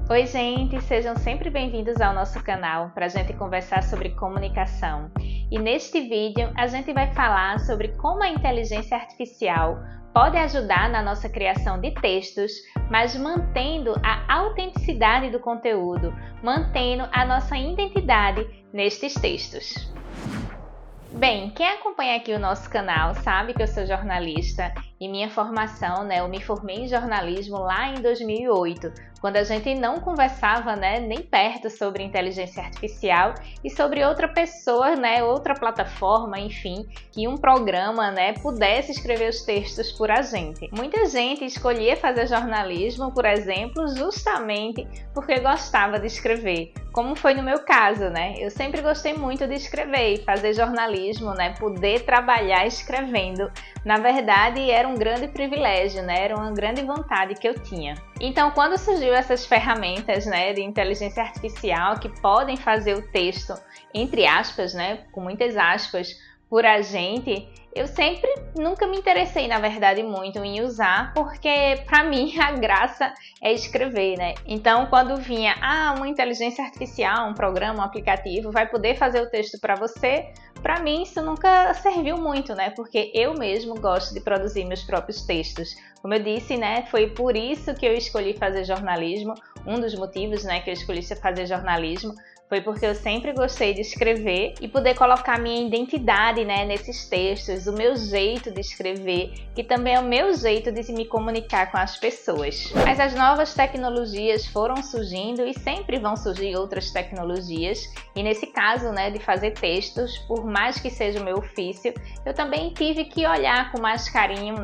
Oi gente, sejam sempre bem-vindos ao nosso canal para a gente conversar sobre comunicação. E neste vídeo a gente vai falar sobre como a inteligência artificial pode ajudar na nossa criação de textos, mas mantendo a autenticidade do conteúdo, mantendo a nossa identidade nestes textos. Bem, quem acompanha aqui o nosso canal sabe que eu sou jornalista e minha formação, eu me formei em jornalismo lá em 2008, quando a gente não conversava, nem perto sobre inteligência artificial e sobre outra pessoa, outra plataforma, enfim, que um programa, pudesse escrever os textos por a gente. Muita gente escolhia fazer jornalismo, por exemplo, justamente porque gostava de escrever, como foi no meu caso, Eu sempre gostei muito de escrever e fazer jornalismo, poder trabalhar escrevendo. Na verdade, era um grande privilégio, era uma grande vontade que eu tinha. Então, quando surgiu essas ferramentas, de inteligência artificial que podem fazer o texto, entre aspas, com muitas aspas, por a gente, eu nunca me interessei, na verdade, muito em usar, porque para mim a graça é escrever, Então, quando vinha, uma inteligência artificial, um programa, um aplicativo, vai poder fazer o texto para você, para mim isso nunca serviu muito, Porque eu mesmo gosto de produzir meus próprios textos. Como eu disse, foi por isso que eu escolhi fazer jornalismo, um dos motivos, que eu escolhi fazer jornalismo, foi porque eu sempre gostei de escrever e poder colocar minha identidade, nesses textos, o meu jeito de escrever, que também é o meu jeito de me comunicar com as pessoas. Mas as novas tecnologias foram surgindo e sempre vão surgir outras tecnologias, e nesse caso, de fazer textos, por mais que seja o meu ofício, eu também tive que olhar com mais carinho,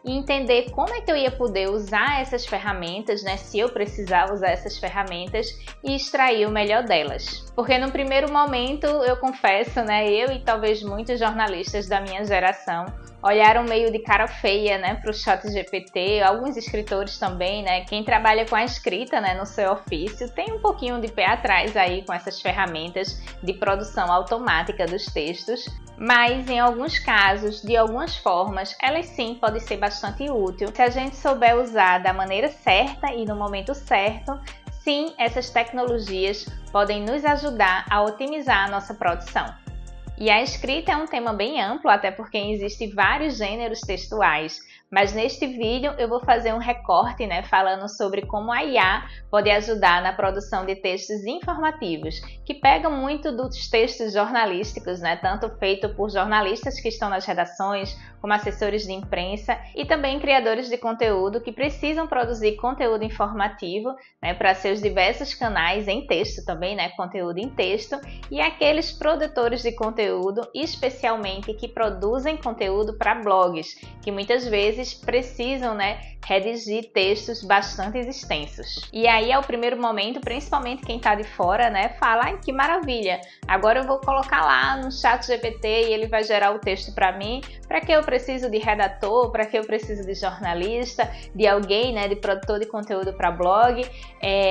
e entender como é que eu ia poder usar essas ferramentas, se eu precisar usar essas ferramentas e extrair o melhor delas. Porque no primeiro momento, eu confesso, eu e talvez muitos jornalistas da minha geração olharam meio de cara feia, para o ChatGPT, alguns escritores também, quem trabalha com a escrita, no seu ofício, tem um pouquinho de pé atrás aí com essas ferramentas de produção automática dos textos, mas em alguns casos, de algumas formas, elas sim podem ser bastante úteis se a gente souber usar da maneira certa e no momento certo. Sim, essas tecnologias podem nos ajudar a otimizar a nossa produção. E a escrita é um tema bem amplo, até porque existem vários gêneros textuais. Mas neste vídeo eu vou fazer um recorte, falando sobre como a IA pode ajudar na produção de textos informativos, que pegam muito dos textos jornalísticos, tanto feito por jornalistas que estão nas redações, como assessores de imprensa e também criadores de conteúdo que precisam produzir conteúdo informativo, para seus diversos canais em texto também, conteúdo em texto, e aqueles produtores de conteúdo, especialmente que produzem conteúdo para blogs, que muitas vezes precisam, redigir textos bastante extensos. E aí é o primeiro momento, principalmente quem está de fora, fala, que maravilha, agora eu vou colocar lá no ChatGPT e ele vai gerar o texto para mim. Para que eu preciso de redator? Para que eu preciso de jornalista? De alguém, de produtor de conteúdo para blog?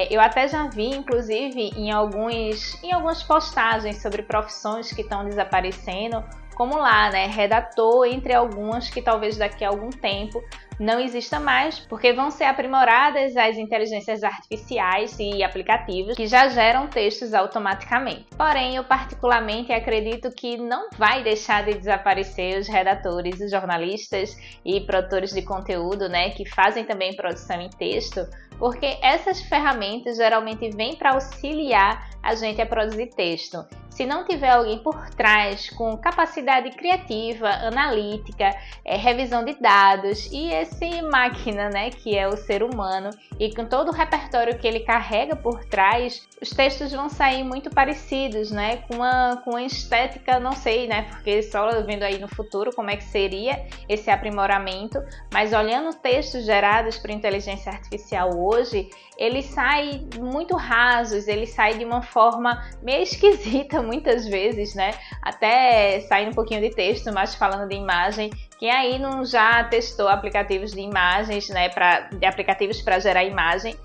Eu até já vi, inclusive, em algumas postagens sobre profissões que estão desaparecendo, como lá, redator, entre algumas que talvez daqui a algum tempo não exista mais, porque vão ser aprimoradas as inteligências artificiais e aplicativos que já geram textos automaticamente. Porém, eu particularmente acredito que não vai deixar de desaparecer os redatores, os jornalistas e produtores de conteúdo, que fazem também produção em texto, porque essas ferramentas geralmente vêm para auxiliar a gente a produzir texto. Se não tiver alguém por trás com capacidade criativa, analítica, revisão de dados e esse máquina, que é o ser humano, e com todo o repertório que ele carrega por trás, os textos vão sair muito parecidos, com uma estética, não sei, porque só vendo aí no futuro como é que seria esse aprimoramento, mas olhando textos gerados por inteligência artificial hoje, eles saem muito rasos, eles saem de uma forma meio esquisita muitas vezes, até saindo um pouquinho de texto, mas falando de imagem. Quem aí não já testou aplicativos de imagens, de aplicativos para gerar imagem,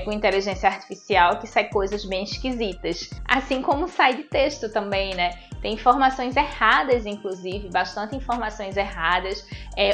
com inteligência artificial, que sai coisas bem esquisitas. Assim como sai de texto também, Tem informações erradas, inclusive, bastante informações erradas,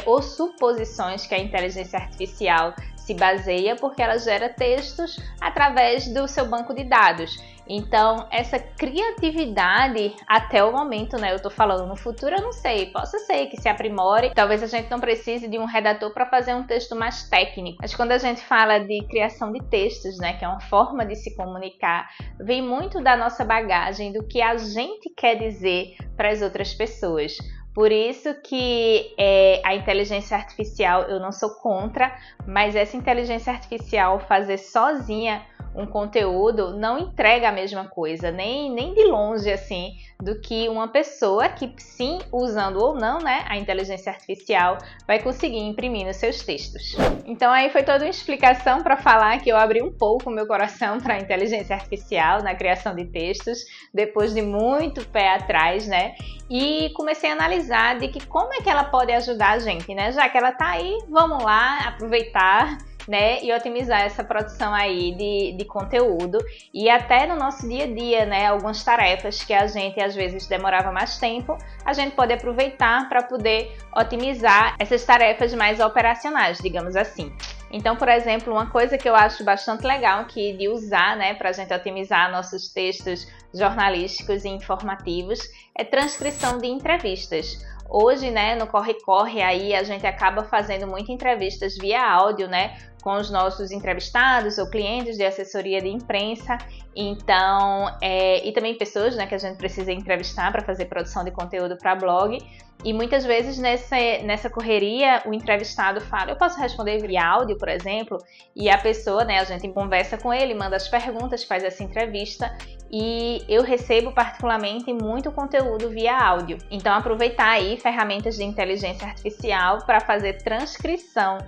ou suposições que a inteligência artificial se se baseia porque ela gera textos através do seu banco de dados. Então, essa criatividade, até o momento, né, eu tô falando no futuro, eu não sei, possa ser que se aprimore, talvez a gente não precise de um redator para fazer um texto mais técnico, mas quando a gente fala de criação de textos, né, que é uma forma de se comunicar, vem muito da nossa bagagem, do que a gente quer dizer para as outras pessoas. Por isso que a inteligência artificial, eu não sou contra, mas essa inteligência artificial fazer sozinha um conteúdo não entrega a mesma coisa, nem de longe assim, do que uma pessoa que, sim, usando ou não, né, a inteligência artificial, vai conseguir imprimir nos seus textos. Então aí foi toda uma explicação para falar que eu abri um pouco o meu coração para a inteligência artificial na criação de textos, depois de muito pé atrás, né, e comecei a analisar de que como é que ela pode ajudar a gente, né, já que ela tá aí, vamos lá aproveitar, né, e otimizar essa produção aí de conteúdo e até no nosso dia a dia, né, algumas tarefas que a gente às vezes demorava mais tempo, a gente pode aproveitar para poder otimizar essas tarefas mais operacionais, digamos assim. Então, por exemplo, uma coisa que eu acho bastante legal de usar, né, para a gente otimizar nossos textos jornalísticos e informativos é transcrição de entrevistas. Hoje, né, no corre-corre aí a gente acaba fazendo muitas entrevistas via áudio, né, com os nossos entrevistados ou clientes de assessoria de imprensa, então, e também pessoas, né, que a gente precisa entrevistar para fazer produção de conteúdo para blog. E muitas vezes nessa correria o entrevistado fala, eu posso responder via áudio, por exemplo, e a pessoa, né, a gente conversa com ele, manda as perguntas, faz essa entrevista e eu recebo particularmente muito conteúdo via áudio. Então aproveitar aí ferramentas de inteligência artificial para fazer transcrição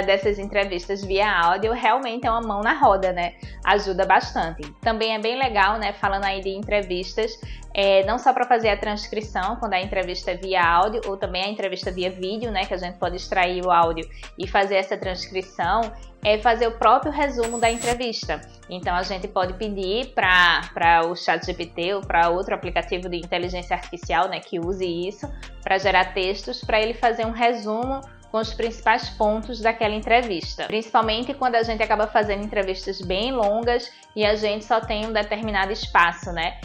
dessas entrevistas via áudio realmente é uma mão na roda, né? Ajuda bastante. Também é bem legal, né? Falando aí de entrevistas, não só para fazer a transcrição quando a entrevista é via áudio, ou também a entrevista via vídeo, né? Que a gente pode extrair o áudio e fazer essa transcrição, é fazer o próprio resumo da entrevista. Então a gente pode pedir para o ChatGPT ou para outro aplicativo de inteligência artificial, né, que use isso para gerar textos, para ele fazer um resumo com os principais pontos daquela entrevista. Principalmente quando a gente acaba fazendo entrevistas bem longas e a gente só tem um determinado espaço, né?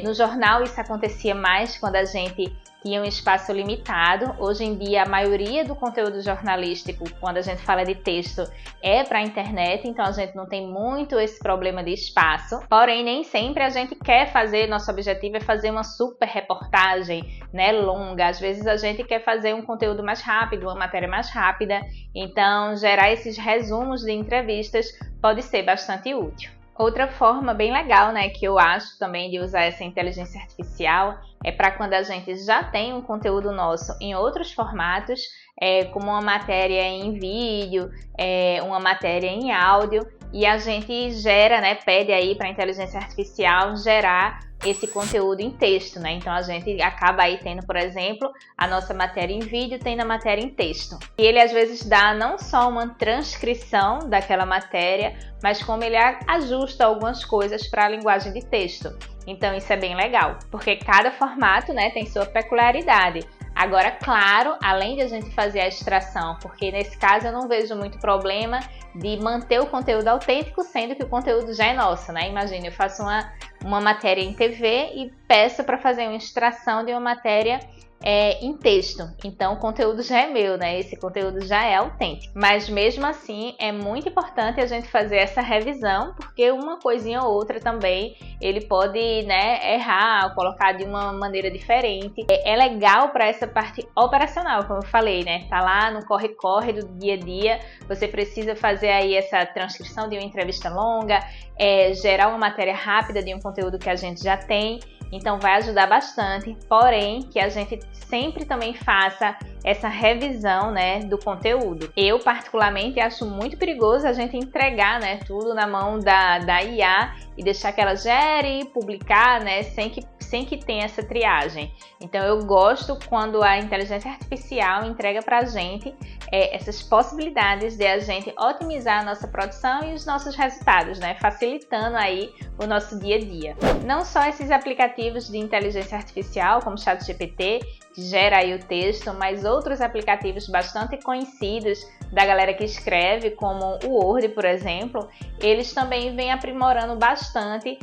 No jornal isso acontecia mais quando a gente tinha um espaço limitado. Hoje em dia a maioria do conteúdo jornalístico, quando a gente fala de texto, é para a internet, então a gente não tem muito esse problema de espaço. Porém, nem sempre a gente quer fazer, nosso objetivo é fazer uma super reportagem, né, longa. Às vezes a gente quer fazer um conteúdo mais rápido, uma matéria mais rápida, então gerar esses resumos de entrevistas pode ser bastante útil. Outra forma bem legal, né, que eu acho também de usar essa inteligência artificial é para quando a gente já tem um conteúdo nosso em outros formatos, como uma matéria em vídeo, uma matéria em áudio, e a gente gera, né, pede aí para a inteligência artificial gerar esse conteúdo em texto, né? Então a gente acaba aí tendo, por exemplo, a nossa matéria em vídeo, tem na matéria em texto. E ele às vezes dá não só uma transcrição daquela matéria, mas como ele ajusta algumas coisas para a linguagem de texto. Então isso é bem legal, porque cada formato, né, tem sua peculiaridade. Agora, claro, além de a gente fazer a extração, porque nesse caso eu não vejo muito problema de manter o conteúdo autêntico, sendo que o conteúdo já é nosso, né? Imagina, eu faço uma matéria em TV e peço para fazer uma extração de uma matéria em texto. Então o conteúdo já é meu, né? Esse conteúdo já é autêntico. Mas mesmo assim é muito importante a gente fazer essa revisão, porque uma coisinha ou outra também ele pode, né, errar, colocar de uma maneira diferente. É legal para essa parte operacional, como eu falei, né? Tá lá no corre-corre do dia a dia, você precisa fazer aí essa transcrição de uma entrevista longa, gerar uma matéria rápida de um conteúdo que a gente já tem. Então vai ajudar bastante, porém que a gente sempre também faça essa revisão, né, do conteúdo. Eu particularmente acho muito perigoso a gente entregar, né, tudo na mão da IA e deixar que ela gere e publicar, né, sem que tenha essa triagem. Então eu gosto quando a inteligência artificial entrega pra gente essas possibilidades de a gente otimizar a nossa produção e os nossos resultados, né, facilitando aí o nosso dia a dia. Não só esses aplicativos de inteligência artificial como o ChatGPT, que gera aí o texto, mas outros aplicativos bastante conhecidos da galera que escreve, como o Word, por exemplo, eles também vêm aprimorando bastante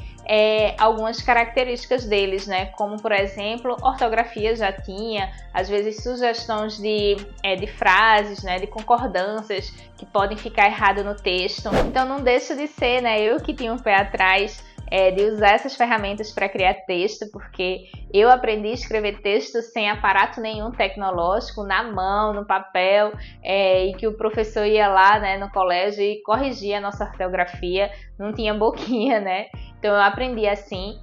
algumas características deles, né? Como, por exemplo, ortografia já tinha, às vezes sugestões de frases, né? De concordâncias que podem ficar errado no texto. Então não deixa de ser, né? Eu que tinha um pé atrás de usar essas ferramentas para criar texto, porque eu aprendi a escrever texto sem aparato nenhum tecnológico, na mão, no papel, e que o professor ia lá, né, no colégio e corrigia a nossa ortografia, não tinha boquinha, né? Então eu aprendi assim.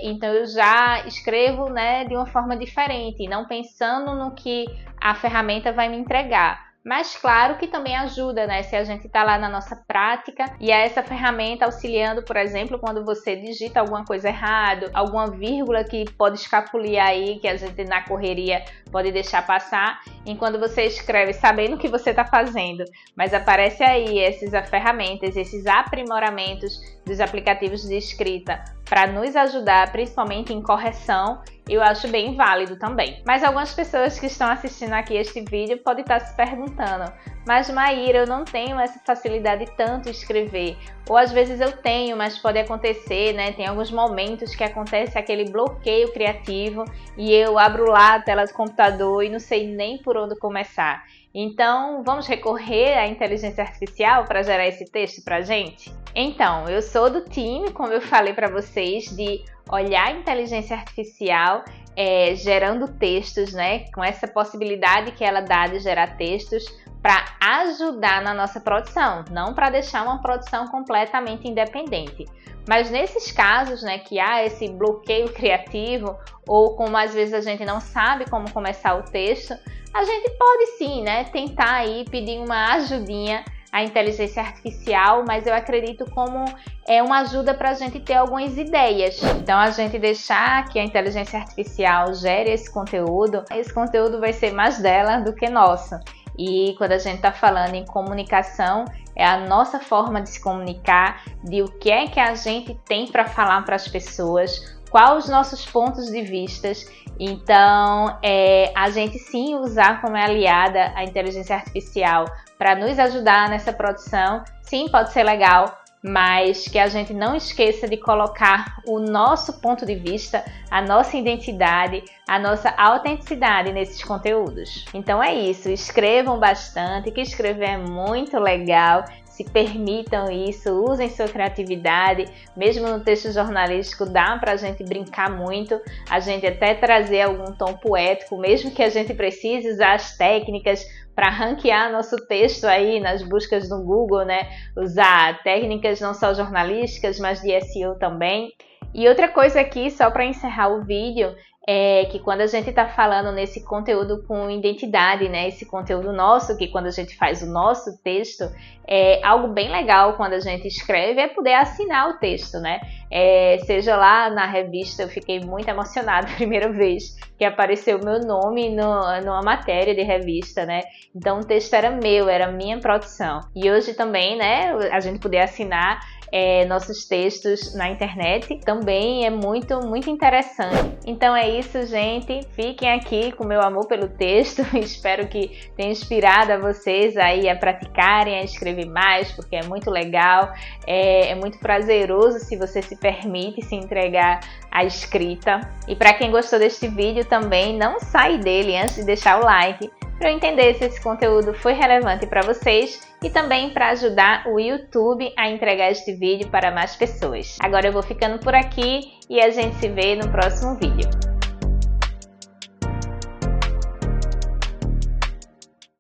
Então eu já escrevo, né, de uma forma diferente, não pensando no que a ferramenta vai me entregar. Mas claro que também ajuda, né? Se a gente está lá na nossa prática e essa ferramenta auxiliando, por exemplo, quando você digita alguma coisa errada, alguma vírgula que pode escapulir aí, que a gente na correria pode deixar passar, enquanto você escreve sabendo o que você está fazendo, mas aparece aí essas ferramentas, esses aprimoramentos dos aplicativos de escrita para nos ajudar, principalmente em correção, eu acho bem válido também. Mas algumas pessoas que estão assistindo aqui este vídeo podem estar se perguntando: mas Maíra, eu não tenho essa facilidade tanto em escrever. Ou às vezes eu tenho, mas pode acontecer, né? Tem alguns momentos que acontece aquele bloqueio criativo e eu abro lá a tela do computador e não sei nem por onde começar. Então, vamos recorrer à inteligência artificial para gerar esse texto para a gente? Então, eu sou do time, como eu falei para vocês, de olhar a inteligência artificial gerando textos, né? Com essa possibilidade que ela dá de gerar textos para ajudar na nossa produção, não para deixar uma produção completamente independente. Mas nesses casos, né, que há esse bloqueio criativo, ou como às vezes a gente não sabe como começar o texto, a gente pode sim, né, tentar aí pedir uma ajudinha à inteligência artificial, mas eu acredito como uma ajuda para a gente ter algumas ideias. Então a gente deixar que a inteligência artificial gere esse conteúdo vai ser mais dela do que nosso. E quando a gente está falando em comunicação, é a nossa forma de se comunicar, de o que é que a gente tem para falar para as pessoas, quais os nossos pontos de vista. Então, a gente sim usar como aliada a inteligência artificial para nos ajudar nessa produção, sim, pode ser legal, mas que a gente não esqueça de colocar o nosso ponto de vista, a nossa identidade, a nossa autenticidade nesses conteúdos. Então é isso, escrevam bastante, que escrever é muito legal, se permitam isso, usem sua criatividade, mesmo no texto jornalístico dá para a gente brincar muito, a gente até trazer algum tom poético, mesmo que a gente precise usar as técnicas para ranquear nosso texto aí nas buscas do Google, né? Usar técnicas não só jornalísticas, mas de SEO também. E outra coisa aqui, só para encerrar o vídeo, é que quando a gente está falando nesse conteúdo com identidade, né? Esse conteúdo nosso, que quando a gente faz o nosso texto, algo bem legal quando a gente escreve é poder assinar o texto, né? Seja lá na revista, eu fiquei muito emocionada a primeira vez que apareceu o meu nome numa matéria de revista, né? Então o texto era meu, era minha produção. E hoje também, né, a gente poder assinar nossos textos na internet também é muito, muito interessante. Então é isso, gente. Fiquem aqui com meu amor pelo texto. Espero que tenha inspirado a vocês aí a praticarem, a escrever mais, porque é muito legal, é muito prazeroso se você se permite se entregar à escrita. E para quem gostou deste vídeo também, não sai dele antes de deixar o like, para eu entender se esse conteúdo foi relevante para vocês e também para ajudar o YouTube a entregar este vídeo para mais pessoas. Agora eu vou ficando por aqui e a gente se vê no próximo vídeo.